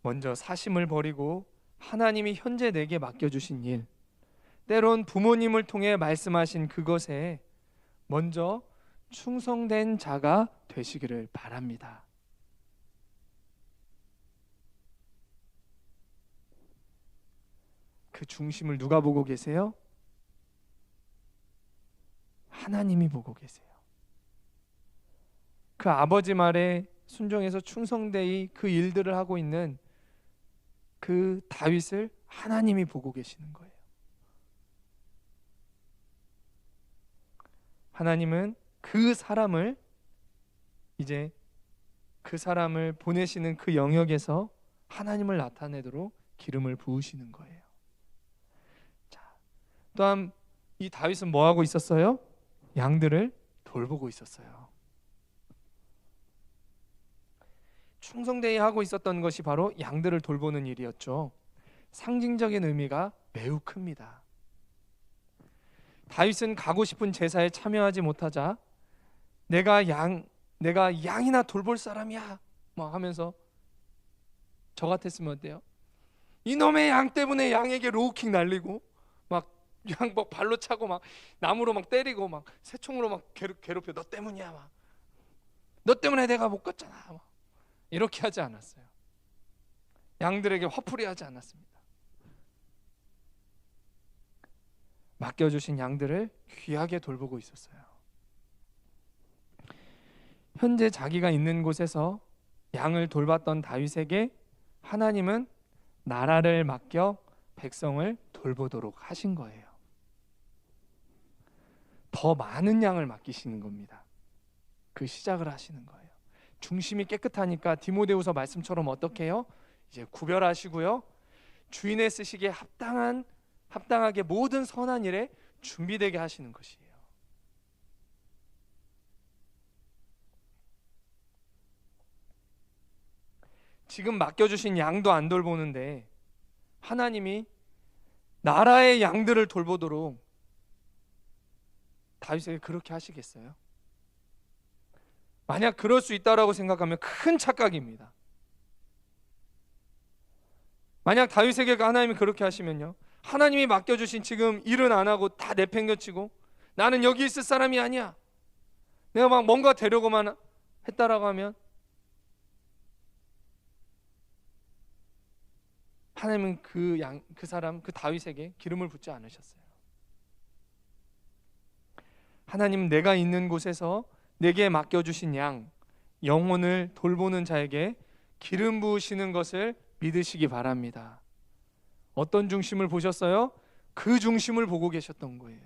먼저 사심을 버리고 하나님이 현재 내게 맡겨주신 일, 때론 부모님을 통해 말씀하신 그것에 먼저 충성된 자가 되시기를 바랍니다. 그 중심을 누가 보고 계세요? 하나님이 보고 계세요. 그 아버지 말에 순종해서 충성되이 그 일들을 하고 있는 그 다윗을 하나님이 보고 계시는 거예요. 하나님은 그 사람을 이제 그 사람을 보내시는 그 영역에서 하나님을 나타내도록 기름을 부으시는 거예요. 자, 또한 이 다윗은 뭐 하고 있었어요? 양들을 돌보고 있었어요. 충성되이 하고 있었던 것이 바로 양들을 돌보는 일이었죠. 상징적인 의미가 매우 큽니다. 다윗은 가고 싶은 제사에 참여하지 못하자 내가 양이나 돌볼 사람이야 막 하면서, 저 같았으면 어때요? 이놈의 양 때문에 양에게 로우킥 날리고 막 양 막 발로 차고 막 나무로 막 때리고 막 새총으로 막 괴롭혀. 너 때문이야 막. 너 때문에 내가 못 갔잖아 막. 이렇게 하지 않았어요. 양들에게 화풀이 하지 않았습니다. 맡겨주신 양들을 귀하게 돌보고 있었어요. 현재 자기가 있는 곳에서 양을 돌봤던 다윗에게 하나님은 나라를 맡겨 백성을 돌보도록 하신 거예요. 더 많은 양을 맡기시는 겁니다. 그 시작을 하시는 거예요. 중심이 깨끗하니까 디모데후서 말씀처럼 어떻게 해요? 이제 구별하시고요, 주인의 쓰시기에 합당하게 모든 선한 일에 준비되게 하시는 것이에요. 지금 맡겨주신 양도 안 돌보는데 하나님이 나라의 양들을 돌보도록 다윗에게 그렇게 하시겠어요? 만약 그럴 수 있다라고 생각하면 큰 착각입니다. 만약 다윗에게 하나님이 그렇게 하시면요, 하나님이 맡겨주신 지금 일은 안 하고 다 내팽겨치고 나는 여기 있을 사람이 아니야, 내가 막 뭔가 되려고만 했다라고 하면 하나님은 그 사람, 그 다윗에게 기름을 붓지 않으셨어요. 하나님은 내가 있는 곳에서 내게 맡겨주신 양, 영혼을 돌보는 자에게 기름 부으시는 것을 믿으시기 바랍니다. 어떤 중심을 보셨어요? 그 중심을 보고 계셨던 거예요.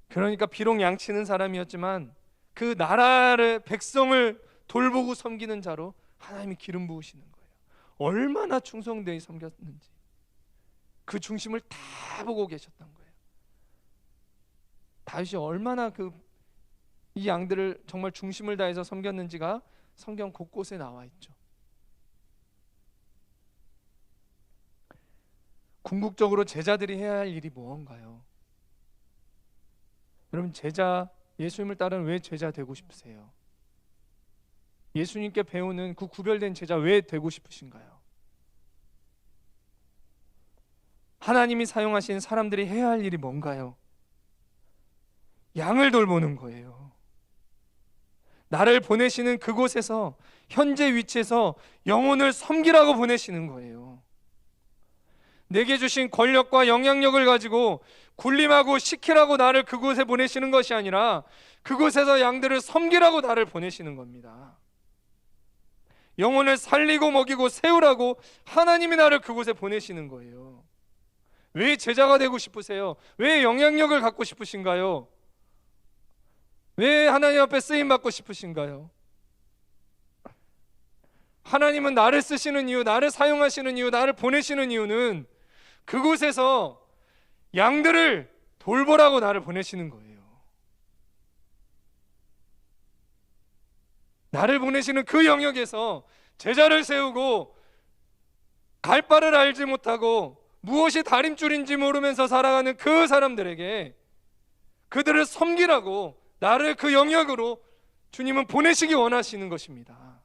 그러니까 비록 양치는 사람이었지만 그 나라를, 백성을 돌보고 섬기는 자로 하나님이 기름 부으시는 거예요. 얼마나 충성되이 섬겼는지 그 중심을 다 보고 계셨던 거예요. 다윗이 얼마나 이 양들을 정말 중심을 다해서 섬겼는지가 성경 곳곳에 나와 있죠. 궁극적으로 제자들이 해야 할 일이 무언가요? 여러분, 예수님을 따르는 왜 제자 되고 싶으세요? 예수님께 배우는 그 구별된 제자 왜 되고 싶으신가요? 하나님이 사용하신 사람들이 해야 할 일이 뭔가요? 양을 돌보는 거예요. 나를 보내시는 그곳에서, 현재 위치에서 영혼을 섬기라고 보내시는 거예요. 내게 주신 권력과 영향력을 가지고 군림하고 시키라고 나를 그곳에 보내시는 것이 아니라 그곳에서 양들을 섬기라고 나를 보내시는 겁니다. 영혼을 살리고 먹이고 세우라고 하나님이 나를 그곳에 보내시는 거예요. 왜 제자가 되고 싶으세요? 왜 영향력을 갖고 싶으신가요? 왜 하나님 앞에 쓰임 받고 싶으신가요? 하나님은 나를 쓰시는 이유, 나를 사용하시는 이유, 나를 보내시는 이유는 그곳에서 양들을 돌보라고 나를 보내시는 거예요. 나를 보내시는 그 영역에서 제자를 세우고 갈 바를 알지 못하고 무엇이 다림줄인지 모르면서 살아가는 그 사람들에게 그들을 섬기라고 나를 그 영역으로 주님은 보내시기 원하시는 것입니다.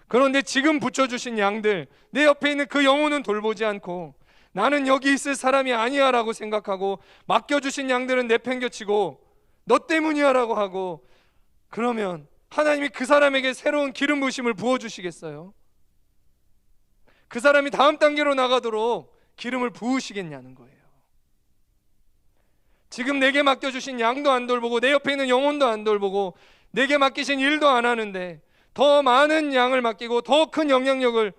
그런데 지금 붙여주신 양들, 내 옆에 있는 그 영혼은 돌보지 않고 나는 여기 있을 사람이 아니야 라고 생각하고 맡겨주신 양들은 내팽겨치고 너 때문이야 라고 하고, 그러면 하나님이 그 사람에게 새로운 기름 부으심을 부어주시겠어요? 그 사람이 다음 단계로 나가도록 기름을 부으시겠냐는 거예요. 지금 내게 맡겨주신 양도 안 돌보고 내 옆에 있는 영혼도 안 돌보고 내게 맡기신 일도 안 하는데 더 많은 양을 맡기고 더 큰 영향력을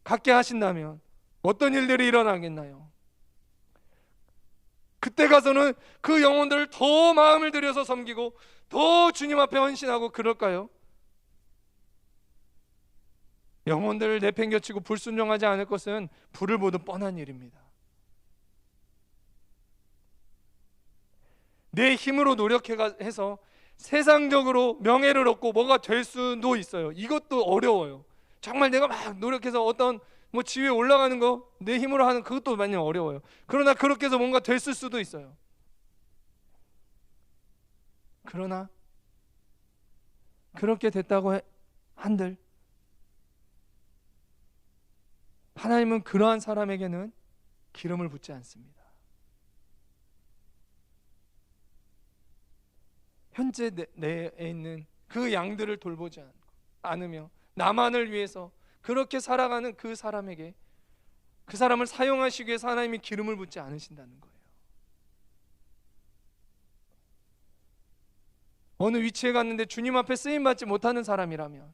갖게 하신다면 어떤 일들이 일어나겠나요? 그때 가서는 그 영혼들을 더 마음을 들여서 섬기고 더 주님 앞에 헌신하고 그럴까요? 영혼들을 내팽겨치고 불순종하지 않을 것은 불을 보듯 뻔한 일입니다. 내 힘으로 노력해서 세상적으로 명예를 얻고 뭐가 될 수도 있어요. 이것도 어려워요. 정말 내가 막 노력해서 어떤 지위에 올라가는 거 내 힘으로 하는 그것도 많이 어려워요. 그러나 그렇게 해서 뭔가 됐을 수도 있어요. 그러나 그렇게 됐다고 한들 하나님은 그러한 사람에게는 기름을 붓지 않습니다. 현재 내에 있는 그 양들을 돌보지 않으며 나만을 위해서 그렇게 살아가는 그 사람에게, 그 사람을 사용하시기 위해서 하나님이 기름을 붓지 않으신다는 거예요. 어느 위치에 갔는데 주님 앞에 쓰임받지 못하는 사람이라면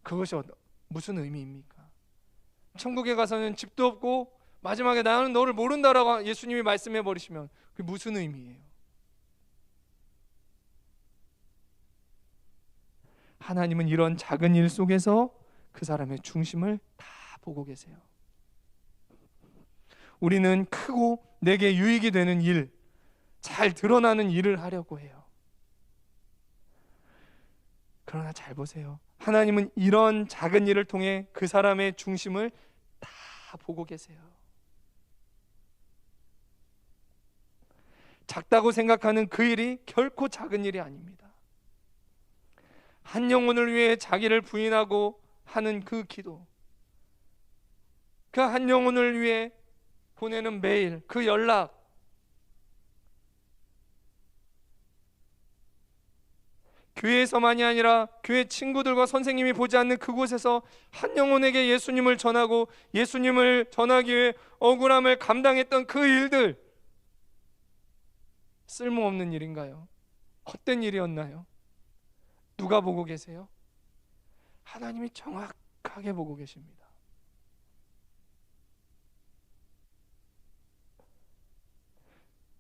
그것이 무슨 의미입니까? 천국에 가서는 집도 없고 마지막에 나는 너를 모른다라고 예수님이 말씀해 버리시면 그게 무슨 의미예요? 하나님은 이런 작은 일 속에서 그 사람의 중심을 다 보고 계세요. 우리는 크고 내게 유익이 되는 일, 잘 드러나는 일을 하려고 해요. 그러나 잘 보세요. 하나님은 이런 작은 일을 통해 그 사람의 중심을 다 보고 계세요. 작다고 생각하는 그 일이 결코 작은 일이 아닙니다. 한 영혼을 위해 자기를 부인하고 하는 그 기도, 그 한 영혼을 위해 보내는 메일, 그 연락, 교회에서만이 아니라 교회 친구들과 선생님이 보지 않는 그곳에서 한 영혼에게 예수님을 전하고 예수님을 전하기 위해 억울함을 감당했던 그 일들, 쓸모없는 일인가요? 헛된 일이었나요? 누가 보고 계세요? 하나님이 정확하게 보고 계십니다.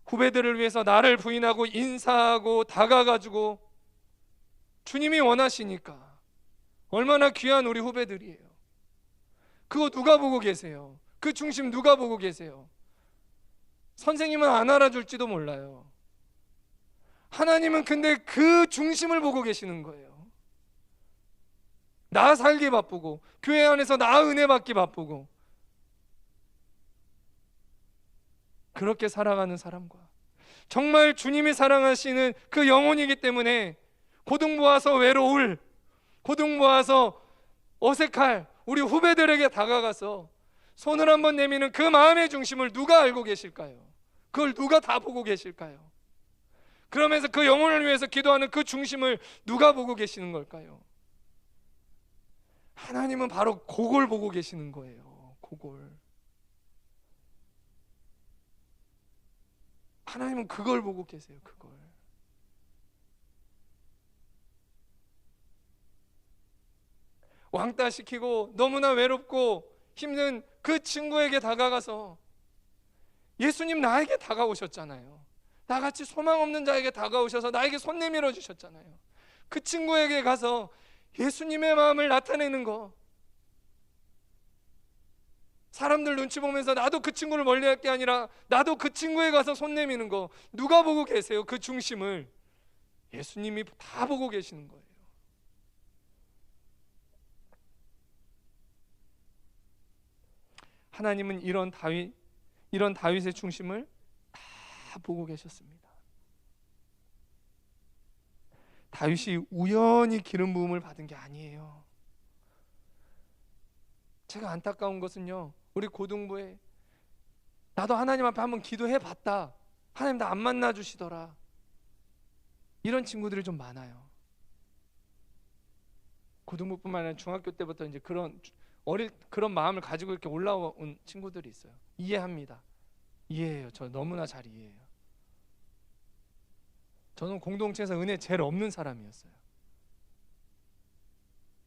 후배들을 위해서 나를 부인하고 인사하고 다가가지고 주님이 원하시니까 얼마나 귀한 우리 후배들이에요. 그거 누가 보고 계세요? 그 중심 누가 보고 계세요? 선생님은 안 알아줄지도 몰라요. 하나님은 근데 그 중심을 보고 계시는 거예요. 나 살기 바쁘고 교회 안에서 나 은혜 받기 바쁘고 그렇게 살아가는 사람과 정말 주님이 사랑하시는 그 영혼이기 때문에 고등부 와서 외로울, 고등부 와서 어색할 우리 후배들에게 다가가서 손을 한번 내미는 그 마음의 중심을 누가 알고 계실까요? 그걸 누가 다 보고 계실까요? 그러면서 그 영혼을 위해서 기도하는 그 중심을 누가 보고 계시는 걸까요? 하나님은 바로 그걸 보고 계시는 거예요. 그걸. 하나님은 그걸 보고 계세요. 그걸. 왕따 시키고 너무나 외롭고 힘든 그 친구에게 다가가서 예수님 나에게 다가오셨잖아요. 나같이 소망 없는 자에게 다가오셔서 나에게 손 내밀어 주셨잖아요. 그 친구에게 가서 예수님의 마음을 나타내는 거, 사람들 눈치 보면서 나도 그 친구를 멀리할 게 아니라 나도 그 친구에 가서 손 내미는 거, 누가 보고 계세요? 그 중심을 예수님이 다 보고 계시는 거예요. 하나님은 이런 다윗의 중심을 다 보고 계셨습니다. 다윗이 우연히 기름 부음을 받은 게 아니에요. 제가 안타까운 것은요, 우리 고등부에 나도 하나님 앞에 한번 기도해 봤다, 하나님 나 안 만나 주시더라, 이런 친구들이 좀 많아요. 고등부뿐만 아니라 중학교 때부터 이제 그런 마음을 가지고 이렇게 올라온 친구들이 있어요. 이해합니다. 이해해요. 저 너무나 잘 이해해요. 저는 공동체에서 은혜 제일 없는 사람이었어요.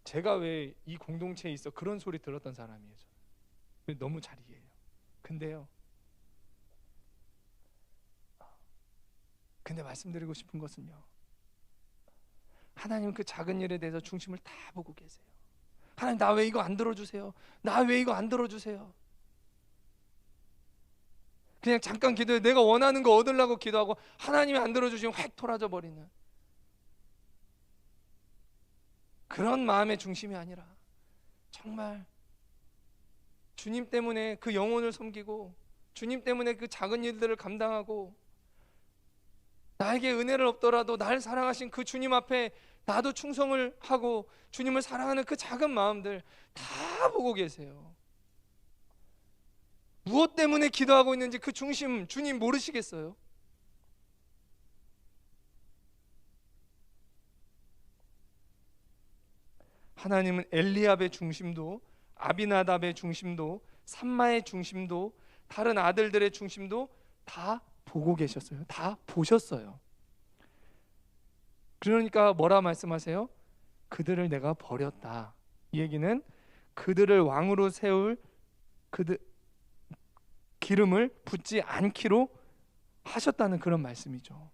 제가 왜 이 공동체에 있어, 그런 소리 들었던 사람이에요. 저는. 너무 잘 이해해요. 근데 말씀드리고 싶은 것은요, 하나님은 그 작은 일에 대해서 중심을 다 보고 계세요. 하나님 나 왜 이거 안 들어주세요? 나 왜 이거 안 들어주세요? 그냥 잠깐 기도해, 내가 원하는 거 얻으려고 기도하고 하나님이 안 들어주시면 확 토라져 버리는 그런 마음의 중심이 아니라 정말 주님 때문에 그 영혼을 섬기고 주님 때문에 그 작은 일들을 감당하고 나에게 은혜를 없더라도 날 사랑하신 그 주님 앞에 나도 충성을 하고 주님을 사랑하는 그 작은 마음들 다 보고 계세요. 무엇 때문에 기도하고 있는지 그 중심 주님 모르시겠어요? 하나님은 엘리압의 중심도, 아비나답의 중심도, 삼마의 중심도, 다른 아들들의 중심도 다 보고 계셨어요. 다 보셨어요. 그러니까 뭐라 말씀하세요? 그들을 내가 버렸다. 이 얘기는 그들을 왕으로 세울 그들 기름을 붓지 않기로 하셨다는 그런 말씀이죠.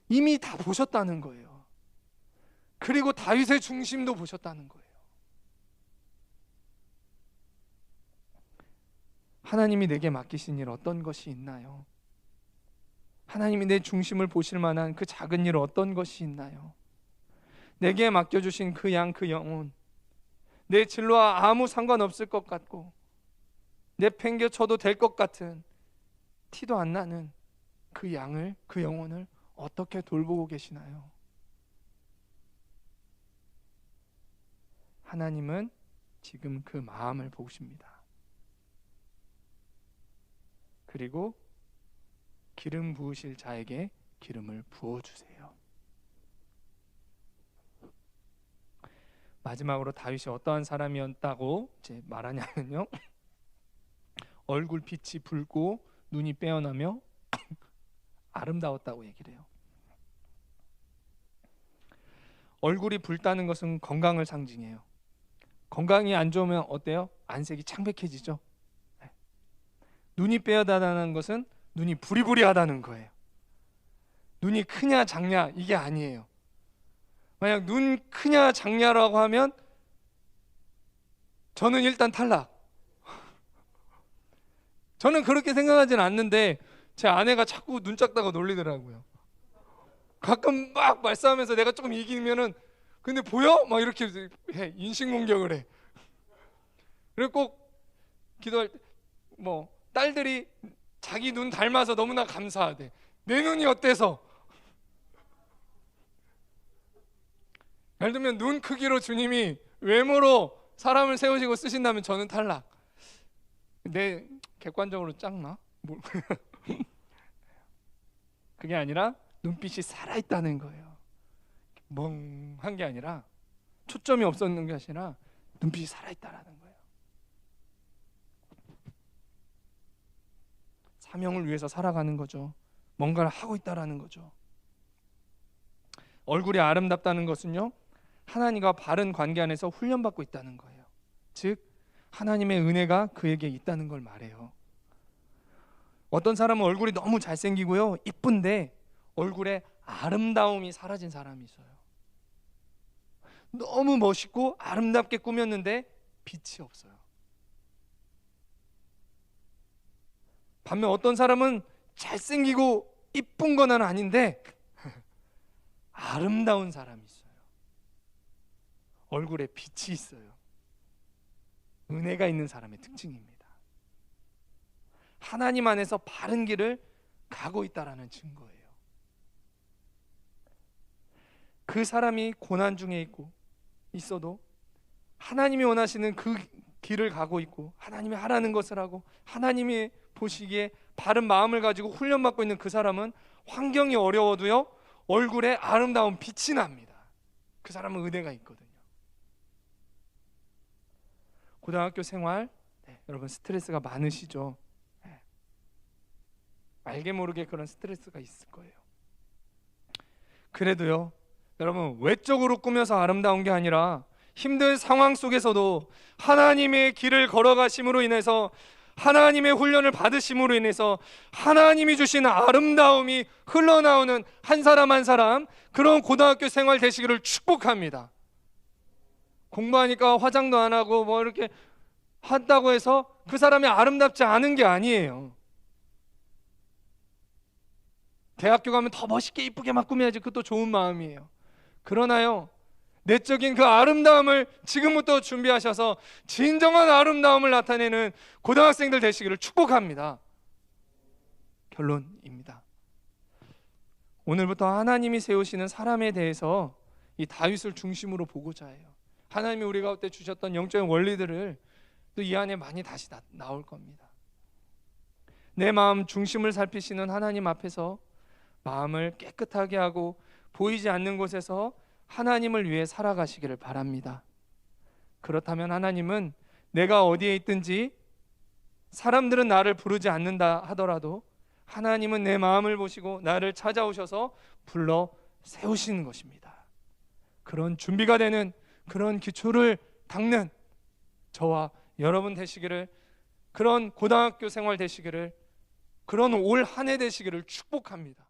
이미 다 보셨다는 거예요. 그리고 다윗의 중심도 보셨다는 거예요. 하나님이 내게 맡기신 일 어떤 것이 있나요? 하나님이 내 중심을 보실 만한 그 작은 일 어떤 것이 있나요? 내게 맡겨주신 그 양, 그 영혼, 내 진로와 아무 상관없을 것 같고 내팽개쳐도 될 것 같은 티도 안 나는 그 양을, 그 영혼을 어떻게 돌보고 계시나요? 하나님은 지금 그 마음을 보십니다. 그리고 기름 부으실 자에게 기름을 부어주세요. 마지막으로 다윗이 어떠한 사람이었다고 이제 말하냐면요, 얼굴 빛이 붉고 눈이 빼어나며 아름다웠다고 얘기를 해요. 얼굴이 붉다는 것은 건강을 상징해요. 건강이 안 좋으면 어때요? 안색이 창백해지죠. 눈이 빼어나다는 것은 눈이 부리부리하다는 거예요. 눈이 크냐 작냐 이게 아니에요. 만약 눈 크냐 작냐라고 하면 저는 일단 탈락. 저는 그렇게 생각하진 않는데 제 아내가 자꾸 눈 작다고 놀리더라고요. 가끔 막 말싸움해서 내가 조금 이기면은 근데 보여? 막 이렇게 해. 인신공격을 해. 그리고 꼭 기도할 때 뭐 딸들이 자기 눈 닮아서 너무나 감사하대. 내 눈이 어때서? 예를 들면 눈 크기로 주님이 외모로 사람을 세우시고 쓰신다면 저는 탈락. 내 객관적으로 작나? 그게 아니라 눈빛이 살아있다는 거예요. 멍한 게 아니라 초점이 없었는 게 아니라 눈빛이 살아있다라는 거예요. 사명을 위해서 살아가는 거죠. 뭔가를 하고 있다라는 거죠. 얼굴이 아름답다는 것은요, 하나님과 바른 관계 안에서 훈련받고 있다는 거예요. 즉 하나님의 은혜가 그에게 있다는 걸 말해요. 어떤 사람은 얼굴이 너무 잘생기고요, 이쁜데 얼굴에 아름다움이 사라진 사람이 있어요. 너무 멋있고 아름답게 꾸몄는데 빛이 없어요. 반면 어떤 사람은 잘생기고 이쁜 건 아닌데 아름다운 사람이 있어요. 얼굴에 빛이 있어요. 은혜가 있는 사람의 특징입니다. 하나님 안에서 바른 길을 가고 있다라는 증거예요. 그 사람이 고난 중에 있어도 하나님이 원하시는 그 길을 가고 있고 하나님이 하라는 것을 하고 하나님이 보시기에 바른 마음을 가지고 훈련받고 있는 그 사람은 환경이 어려워도요, 얼굴에 아름다운 빛이 납니다. 그 사람은 은혜가 있거든요. 고등학교 생활, 여러분 스트레스가 많으시죠? 알게 모르게 그런 스트레스가 있을 거예요. 그래도요, 여러분 외적으로 꾸며서 아름다운 게 아니라 힘든 상황 속에서도 하나님의 길을 걸어가심으로 인해서, 하나님의 훈련을 받으심으로 인해서 하나님이 주신 아름다움이 흘러나오는 한 사람 한 사람, 그런 고등학교 생활 되시기를 축복합니다. 공부하니까 화장도 안 하고 뭐 이렇게 한다고 해서 그 사람이 아름답지 않은 게 아니에요. 대학교 가면 더 멋있게 이쁘게 막 꾸며야지, 그것도 좋은 마음이에요. 그러나요, 내적인 그 아름다움을 지금부터 준비하셔서 진정한 아름다움을 나타내는 고등학생들 되시기를 축복합니다. 결론입니다. 오늘부터 하나님이 세우시는 사람에 대해서 이 다윗을 중심으로 보고자 해요. 하나님이 우리 가운데 주셨던 영적인 원리들을 또 이 안에 많이 다시 나올 겁니다. 내 마음 중심을 살피시는 하나님 앞에서 마음을 깨끗하게 하고 보이지 않는 곳에서 하나님을 위해 살아가시기를 바랍니다. 그렇다면 하나님은 내가 어디에 있든지, 사람들은 나를 부르지 않는다 하더라도 하나님은 내 마음을 보시고 나를 찾아오셔서 불러 세우시는 것입니다. 그런 준비가 되는 그런 기초를 닦는 저와 여러분 되시기를, 그런 고등학교 생활 되시기를, 그런 올 한 해 되시기를 축복합니다.